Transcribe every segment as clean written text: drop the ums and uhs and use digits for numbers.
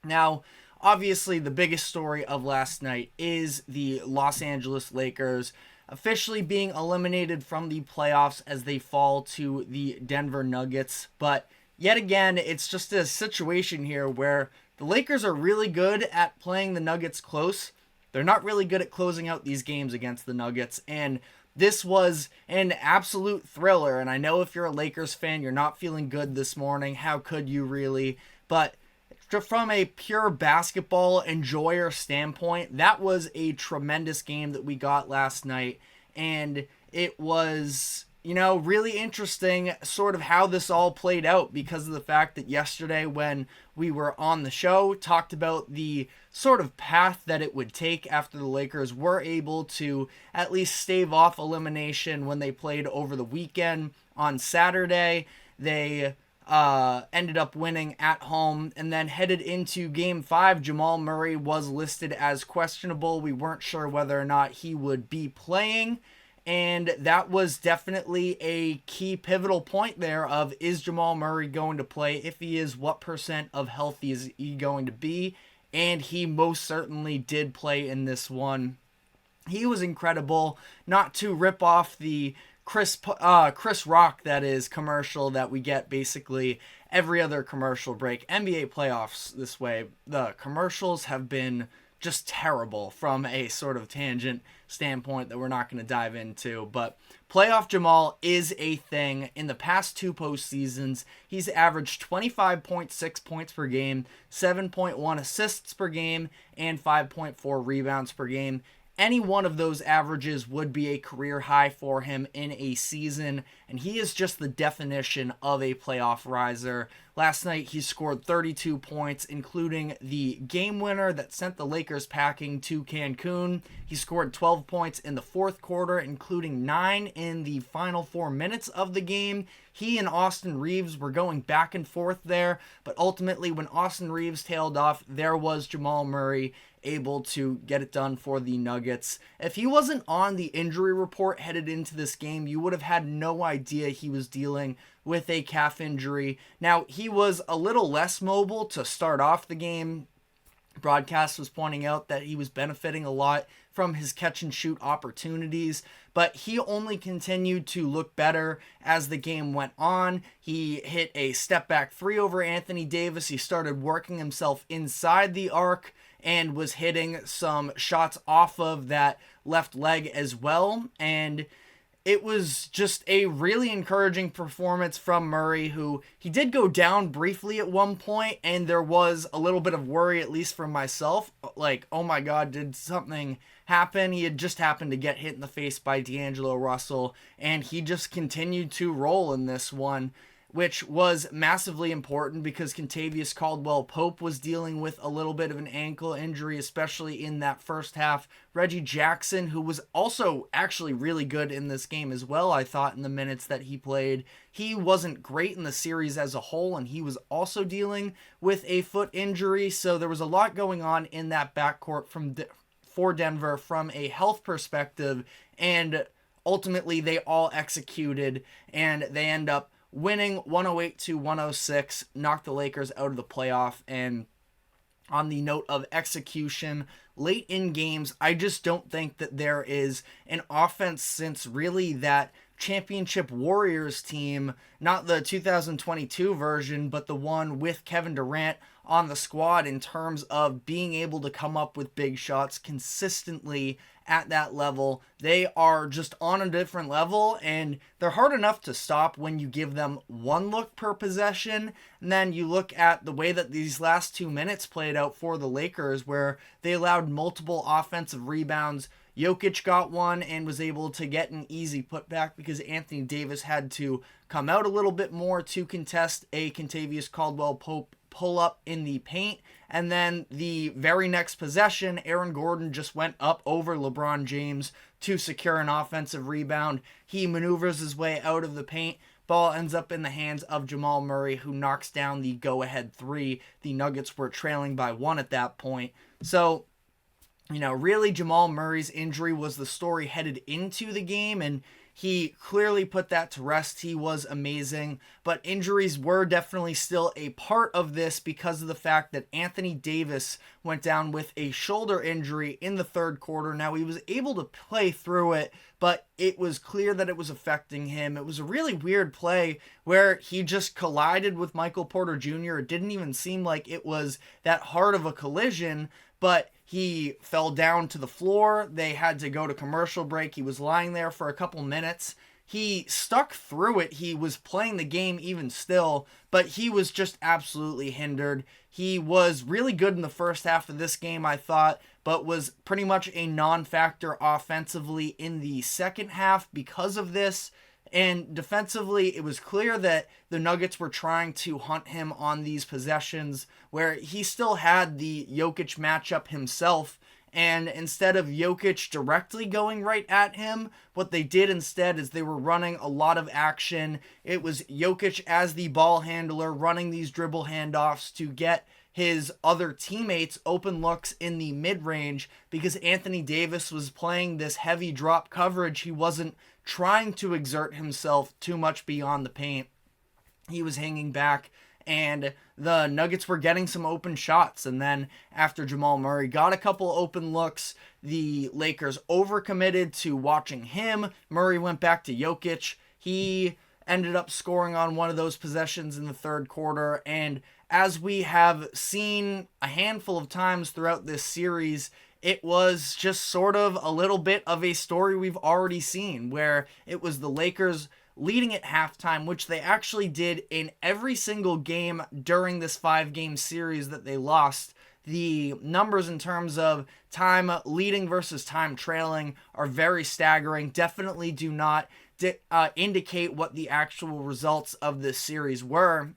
Now, obviously, the biggest story of last night is the Los Angeles Lakers officially being eliminated from the playoffs as they fall to the Denver Nuggets. But yet again, it's just a situation here where the Lakers are really good at playing the Nuggets close. They're not really good at closing out these games against the Nuggets. And this was an absolute thriller. And I know if you're a Lakers fan, you're not feeling good this morning. How could you really? But from a pure basketball enjoyer standpoint, that was a tremendous game that we got last night. And it was, really interesting sort of how this all played out because of the fact that yesterday when we were on the show, talked about the sort of path that it would take after the Lakers were able to at least stave off elimination when they played over the weekend. On Saturday, they ended up winning at home, and then headed into game 5. Jamal Murray was listed as questionable. We weren't sure whether or not he would be playing, and that was definitely a key pivotal point there of, is Jamal Murray going to play? If he is, what percent of healthy is he going to be? And he most certainly did play in this one. He was incredible. Not to rip off the Chris Rock, that is, commercial that we get basically every other commercial break. NBA playoffs this way, the commercials have been just terrible from a sort of tangent standpoint that we're not going to dive into. But playoff Jamal is a thing. In the past 2 postseasons, he's averaged 25.6 points per game, 7.1 assists per game, and 5.4 rebounds per game. Any one of those averages would be a career high for him in a season, and he is just the definition of a playoff riser. Last night, he scored 32 points, including the game winner that sent the Lakers packing to Cancun. He scored 12 points in the fourth quarter, including 9 in the final 4 minutes of the game. He and Austin Reeves were going back and forth there, but ultimately, when Austin Reeves tailed off, there was Jamal Murray able to get it done for the Nuggets. If he wasn't on the injury report headed into this game, you would have had no idea he was dealing with a calf injury. Now, he was a little less mobile to start off the game. Broadcast was pointing out that he was benefiting a lot from his catch and shoot opportunities, but he only continued to look better as the game went on. He hit a step back 3 over Anthony Davis. He started working himself inside the arc and was hitting some shots off of that left leg as well. And it was just a really encouraging performance from Murray, who he did go down briefly at one point, and there was a little bit of worry, at least from myself, like, oh my god, did something happen? He had just happened to get hit in the face by D'Angelo Russell, and he just continued to roll in this one, which was massively important because Kentavious Caldwell-Pope was dealing with a little bit of an ankle injury, especially in that first half. Reggie Jackson, who was also actually really good in this game as well, I thought, in the minutes that he played. He wasn't great in the series as a whole, and he was also dealing with a foot injury, so there was a lot going on in that backcourt for Denver from a health perspective, and ultimately they all executed, and they end up winning 108-106, knocked the Lakers out of the playoff. And on the note of execution, late in games, I just don't think that there is an offense since really that championship Warriors team, not the 2022 version, but the one with Kevin Durant on the squad, in terms of being able to come up with big shots consistently at that level. They are just on a different level, and they're hard enough to stop when you give them one look per possession. And then you look at the way that these last 2 minutes played out for the Lakers, where they allowed multiple offensive rebounds. Jokic got one and was able to get an easy putback because Anthony Davis had to come out a little bit more to contest a Kentavious Caldwell-Pope pull up in the paint. And then the very next possession, Aaron Gordon just went up over LeBron James to secure an offensive rebound. He maneuvers his way out of the paint. Ball ends up in the hands of Jamal Murray, who knocks down the go-ahead 3. The Nuggets were trailing by 1 at that point. So, really Jamal Murray's injury was the story headed into the game, and he clearly put that to rest. He was amazing, but injuries were definitely still a part of this because of the fact that Anthony Davis went down with a shoulder injury in the third quarter. Now, he was able to play through it, but it was clear that it was affecting him. It was a really weird play where he just collided with Michael Porter Jr. It didn't even seem like it was that hard of a collision, but he fell down to the floor. They had to go to commercial break. He was lying there for a couple minutes. He stuck through it. He was playing the game even still, but he was just absolutely hindered. He was really good in the first half of this game, I thought, but was pretty much a non-factor offensively in the second half because of this. And defensively, it was clear that the Nuggets were trying to hunt him on these possessions where he still had the Jokic matchup himself. And instead of Jokic directly going right at him, what they did instead is they were running a lot of action. It was Jokic as the ball handler running these dribble handoffs to get his other teammates open looks in the mid-range because Anthony Davis was playing this heavy drop coverage. He wasn't trying to exert himself too much beyond the paint. He was hanging back, and the Nuggets were getting some open shots. And then after Jamal Murray got a couple open looks, the Lakers overcommitted to watching him. Murray went back to Jokic. He ended up scoring on one of those possessions in the third quarter. And as we have seen a handful of times throughout this series, it was just sort of a little bit of a story we've already seen, where it was the Lakers leading at halftime, which they actually did in every single game during this 5-game series that they lost. The numbers in terms of time leading versus time trailing are very staggering. Definitely do not indicate what the actual results of this series were.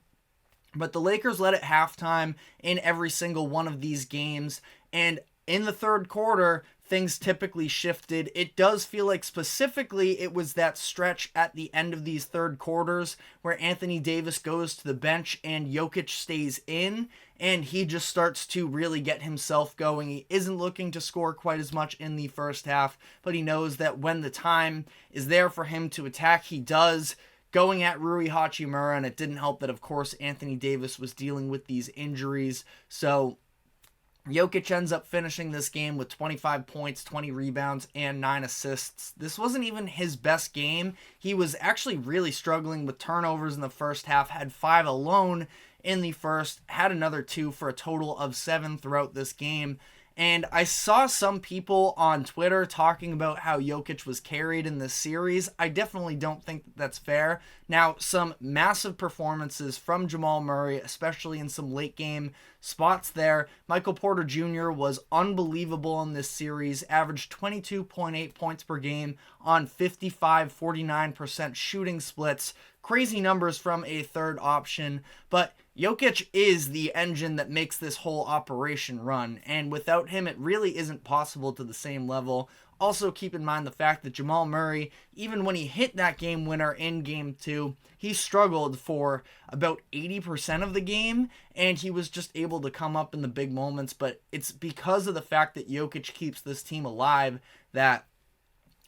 But the Lakers led at halftime in every single one of these games. And in the third quarter, things typically shifted. It does feel like specifically it was that stretch at the end of these third quarters where Anthony Davis goes to the bench and Jokic stays in, and he just starts to really get himself going. He isn't looking to score quite as much in the first half, but he knows that when the time is there for him to attack, he does, going at Rui Hachimura, and it didn't help that, of course, Anthony Davis was dealing with these injuries. So Jokic ends up finishing this game with 25 points, 20 rebounds, and 9 assists. This wasn't even his best game. He was actually really struggling with turnovers in the first half, had 5 alone in the first, had another 2 for a total of 7 throughout this game. And I saw some people on Twitter talking about how Jokic was carried in this series. I definitely don't think that that's fair. Now, some massive performances from Jamal Murray, especially in some late game spots there. Michael Porter Jr. was unbelievable in this series, averaged 22.8 points per game on 55-49% shooting splits. Crazy numbers from a third option, but Jokic is the engine that makes this whole operation run, and without him, it really isn't possible to the same level. Also, keep in mind the fact that Jamal Murray, even when he hit that game winner in Game 2, he struggled for about 80% of the game, and he was just able to come up in the big moments, but it's because of the fact that Jokic keeps this team alive that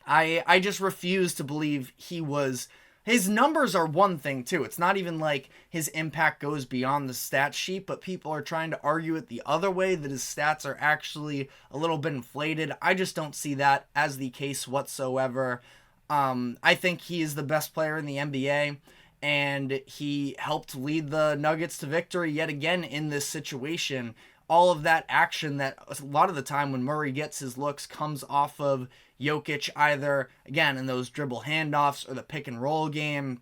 I just refuse to believe he was... His numbers are one thing, too. It's not even like his impact goes beyond the stat sheet, but people are trying to argue it the other way, that his stats are actually a little bit inflated. I just don't see that as the case whatsoever. I think he is the best player in the NBA, and he helped lead the Nuggets to victory yet again in this situation. All of that action that a lot of the time when Murray gets his looks comes off of Jokic, either, again, in those dribble handoffs or the pick and roll game.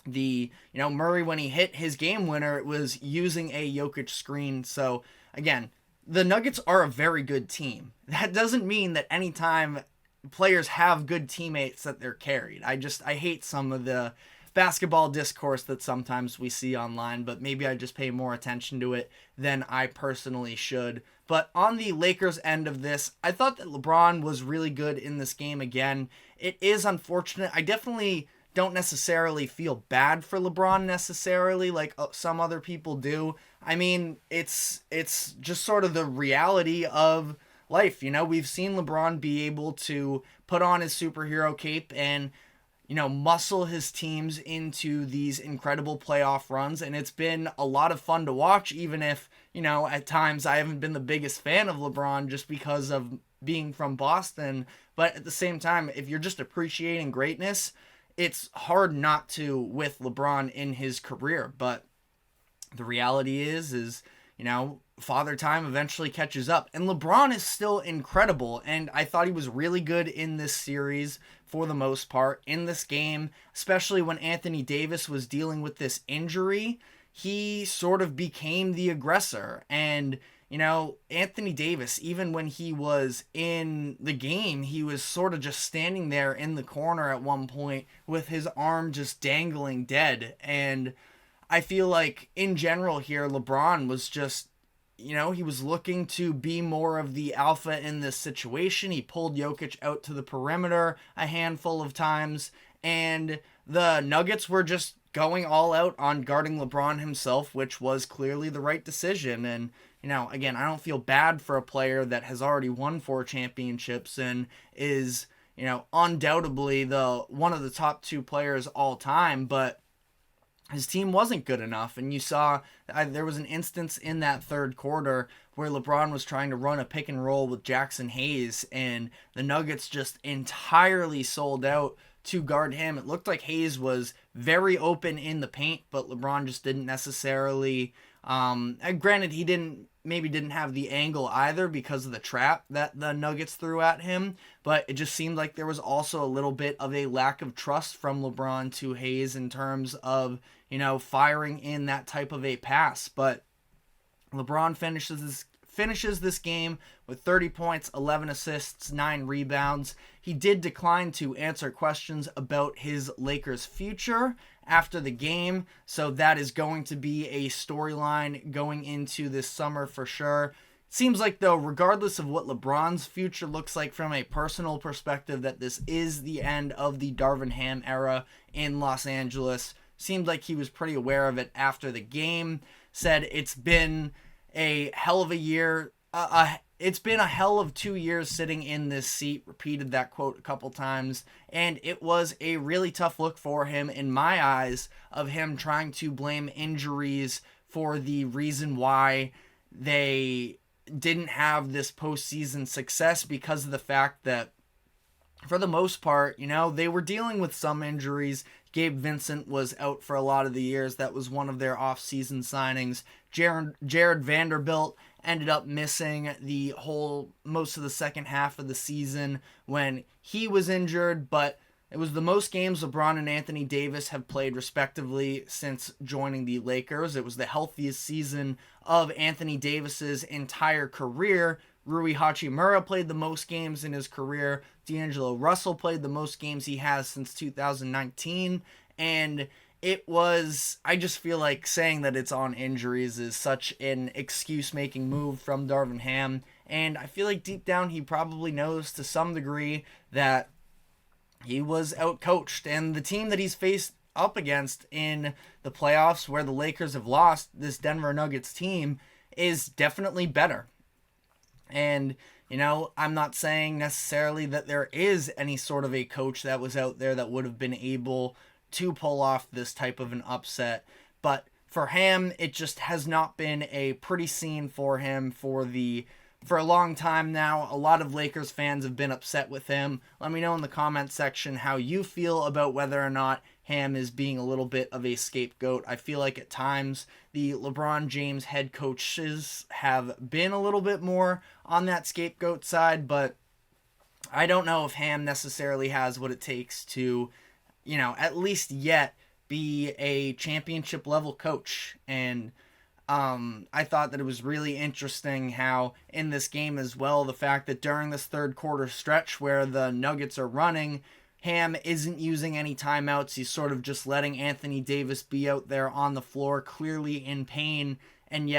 Murray, when he hit his game winner, it was using a Jokic screen. So, again, the Nuggets are a very good team. That doesn't mean that anytime players have good teammates that they're carried. I hate some of the basketball discourse that sometimes we see online, but maybe I just pay more attention to it than I personally should. But on the Lakers end of this, I thought that LeBron was really good in this game again. It is unfortunate. I definitely don't necessarily feel bad for LeBron necessarily like some other people do. I mean, it's just sort of the reality of life. We've seen LeBron be able to put on his superhero cape and muscle his teams into these incredible playoff runs. And it's been a lot of fun to watch, even if, at times I haven't been the biggest fan of LeBron just because of being from Boston. But at the same time, if you're just appreciating greatness, it's hard not to with LeBron in his career. But the reality is, Father Time eventually catches up. And LeBron is still incredible. And I thought he was really good in this series for the most part. In this game, especially when Anthony Davis was dealing with this injury, he sort of became the aggressor. And, Anthony Davis, even when he was in the game, he was sort of just standing there in the corner at one point with his arm just dangling dead. And I feel like in general here, LeBron was just, he was looking to be more of the alpha in this situation. He pulled Jokic out to the perimeter a handful of times, and the Nuggets were just going all out on guarding LeBron himself, which was clearly the right decision. And, again, I don't feel bad for a player that has already won 4 championships and is, undoubtedly one of the top 2 players all time, but his team wasn't good enough. And you saw there was an instance in that third quarter where LeBron was trying to run a pick and roll with Jackson Hayes, and the Nuggets just entirely sold out to guard him. It looked like Hayes was very open in the paint, but LeBron just didn't necessarily, granted he didn't have the angle either because of the trap that the Nuggets threw at him, but it just seemed like there was also a little bit of a lack of trust from LeBron to Hayes in terms of, firing in that type of a pass. But LeBron finishes this game with 30 points, 11 assists, 9 rebounds. He did decline to answer questions about his Lakers' future after the game, so that is going to be a storyline going into this summer for sure. Seems like, though, regardless of what LeBron's future looks like from a personal perspective, that this is the end of the Darvin Ham era in Los Angeles. Seemed like he was pretty aware of it after the game. Said it's been a hell of a year. It's been a hell of 2 years sitting in this seat. Repeated that quote a couple times. And it was a really tough look for him, in my eyes, of him trying to blame injuries for the reason why they didn't have this postseason success, because of the fact that, for the most part, they were dealing with some injuries. Gabe Vincent was out for a lot of the years. That was one of their off-season signings. Jared Vanderbilt ended up missing most of the second half of the season when he was injured, but it was the most games LeBron and Anthony Davis have played respectively since joining the Lakers. It was the healthiest season of Anthony Davis's entire career. Rui Hachimura played the most games in his career. D'Angelo Russell played the most games he has since 2019. And I just feel like saying that it's on injuries is such an excuse-making move from Darvin Ham. And I feel like deep down he probably knows to some degree that he was outcoached. And the team that he's faced up against in the playoffs, where the Lakers have lost, this Denver Nuggets team, is definitely better. And, I'm not saying necessarily that there is any sort of a coach that was out there that would have been able to pull off this type of an upset. But for Ham, it just has not been a pretty scene for him for a long time now. A lot of Lakers fans have been upset with him. Let me know in the comment section how you feel about whether or not Ham is being a little bit of a scapegoat. I feel like at times the LeBron James head coaches have been a little bit more on that scapegoat side, but I don't know if Ham necessarily has what it takes to, at least yet be a championship level coach. And I thought that it was really interesting how in this game as well, the fact that during this third quarter stretch where the Nuggets are running, Ham isn't using any timeouts. He's sort of just letting Anthony Davis be out there on the floor, clearly in pain, and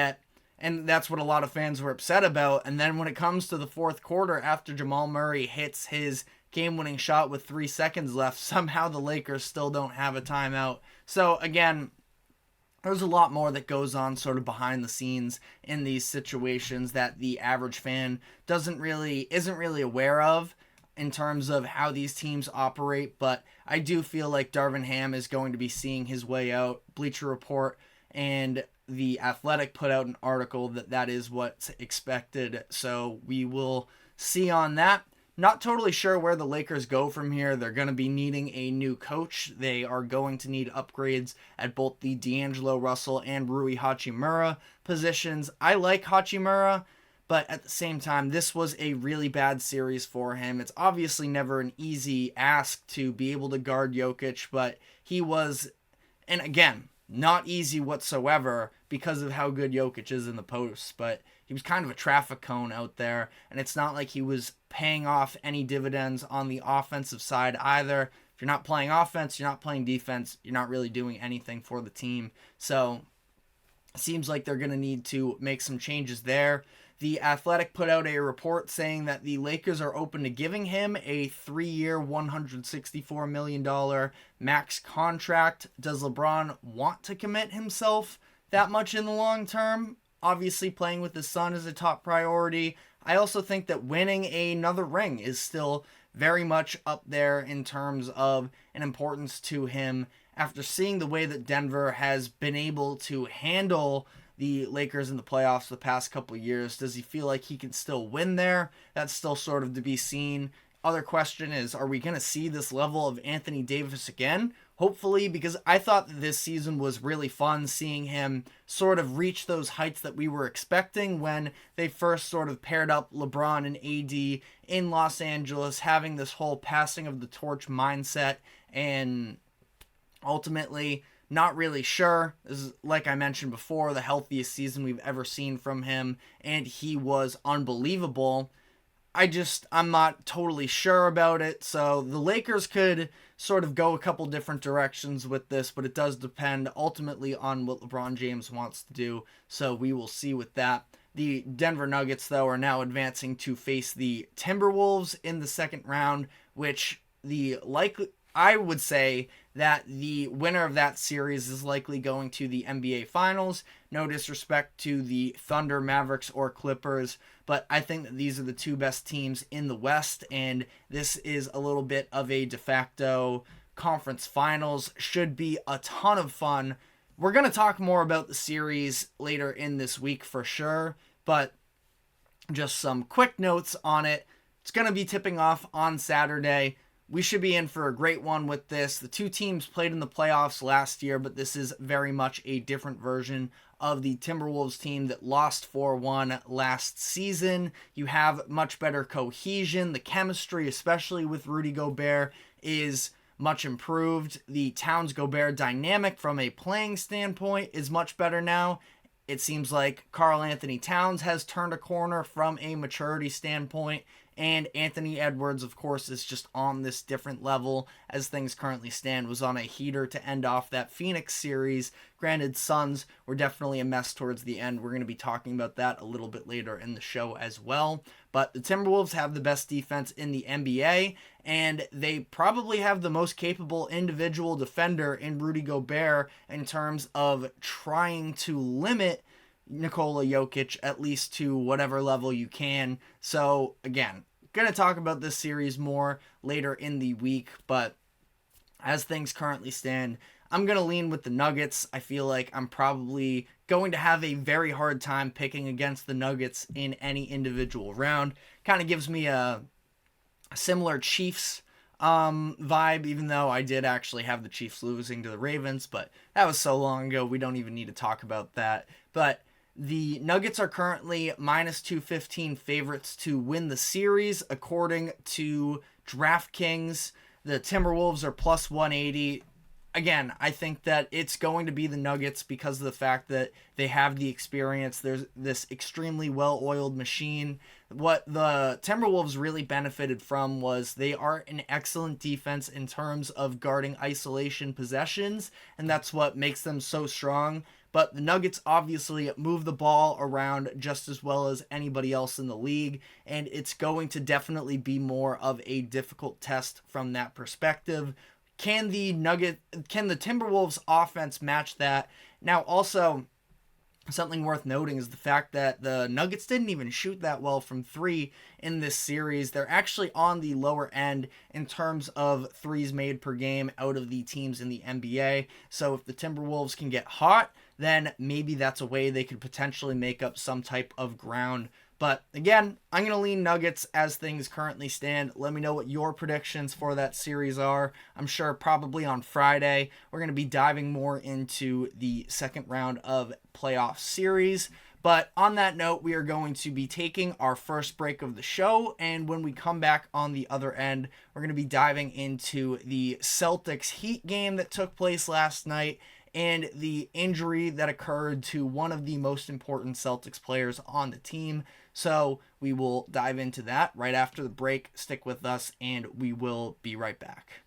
that's what a lot of fans were upset about. And then when it comes to the fourth quarter, after Jamal Murray hits his game-winning shot with 3 seconds left, somehow the Lakers still don't have a timeout. So again, there's a lot more that goes on sort of behind the scenes in these situations that the average fan isn't really aware of in terms of how these teams operate, but I do feel like Darvin Ham is going to be seeing his way out. Bleacher Report and The Athletic put out an article that is what's expected, so we will see on that. Not totally sure where the Lakers go from here. They're going to be needing a new coach. They are going to need upgrades at both the D'Angelo Russell and Rui Hachimura positions. I like Hachimura, but at the same time, this was a really bad series for him. It's obviously never an easy ask to be able to guard Jokic, but he was, and again, not easy whatsoever because of how good Jokic is in the post, but he was kind of a traffic cone out there, and it's not like he was paying off any dividends on the offensive side either. If you're not playing offense, you're not playing defense, you're not really doing anything for the team. So it seems like they're going to need to make some changes there. The Athletic put out a report saying that the Lakers are open to giving him a 3-year, $164 million max contract. Does LeBron want to commit himself that much in the long term? Obviously, playing with his son is a top priority. I also think that winning another ring is still very much up there in terms of an importance to him. After seeing the way that Denver has been able to handle the Lakers in the playoffs the past couple of years, does he feel like he can still win there? That's still sort of to be seen. Other question is, are we going to see this level of Anthony Davis again? Hopefully, because I thought that this season was really fun seeing him sort of reach those heights that we were expecting when they first sort of paired up LeBron and AD in Los Angeles, having this whole passing of the torch mindset, and ultimately not really sure. This is, like I mentioned before, the healthiest season we've ever seen from him, and he was unbelievable. I'm not totally sure about it, so the Lakers could sort of go a couple different directions with this, but it does depend ultimately on what LeBron James wants to do, so we will see with that. The Denver Nuggets, though, are now advancing to face the Timberwolves in the second round, which I would say that the winner of that series is likely going to the NBA Finals. No disrespect to the Thunder, Mavericks, or Clippers, but I think that these are the two best teams in the West, and this is a little bit of a de facto conference finals. Should be a ton of fun. We're going to talk more about the series later in this week for sure, but just some quick notes on it. It's going to be tipping off on Saturday. We should be in for a great one with this. The two teams played in the playoffs last year, but this is very much a different version of the Timberwolves team that lost 4-1 last season. You have much better cohesion. The chemistry, especially with Rudy Gobert, is much improved. The Towns-Gobert dynamic from a playing standpoint is much better now. It seems like Karl Anthony Towns has turned a corner from a maturity standpoint, and Anthony Edwards, of course, is just on this different level as things currently stand. Was on a heater to end off that Phoenix series. Granted, Suns were definitely a mess towards the end. We're going to be talking about that a little bit later in the show as well. But the Timberwolves have the best defense in the NBA, and they probably have the most capable individual defender in Rudy Gobert in terms of trying to limit Nikola Jokic at least to whatever level you can. So again, going to talk about this series more later in the week, but as things currently stand, I'm going to lean with the Nuggets. I feel like I'm probably going to have a very hard time picking against the Nuggets in any individual round. Kind of gives me a similar Chiefs vibe, even though I did actually have the Chiefs losing to the Ravens, but that was so long ago, we don't even need to talk about that. But the Nuggets are currently minus 215 favorites to win the series, according to DraftKings. The Timberwolves are plus 180. Again, I think that it's going to be the Nuggets because of the fact that they have the experience. There's this extremely well-oiled machine. What the Timberwolves really benefited from was they are an excellent defense in terms of guarding isolation possessions, and that's what makes them so strong. But the Nuggets obviously move the ball around just as well as anybody else in the league, and it's going to definitely be more of a difficult test from that perspective. Can the Timberwolves offense match that? Now also, something worth noting is the fact that the Nuggets didn't even shoot that well from three in this series. They're actually on the lower end in terms of threes made per game out of the teams in the NBA. So if the Timberwolves can get hot, then maybe that's a way they could potentially make up some type of ground. But again, I'm going to lean Nuggets as things currently stand. Let me know what your predictions for that series are. I'm sure probably on Friday, we're going to be diving more into the second round of playoff series. But on that note, we are going to be taking our first break of the show. And when we come back on the other end, we're going to be diving into the Celtics Heat game that took place last night and the injury that occurred to one of the most important Celtics players on the team. So we will dive into that right after the break. Stick with us, and we will be right back.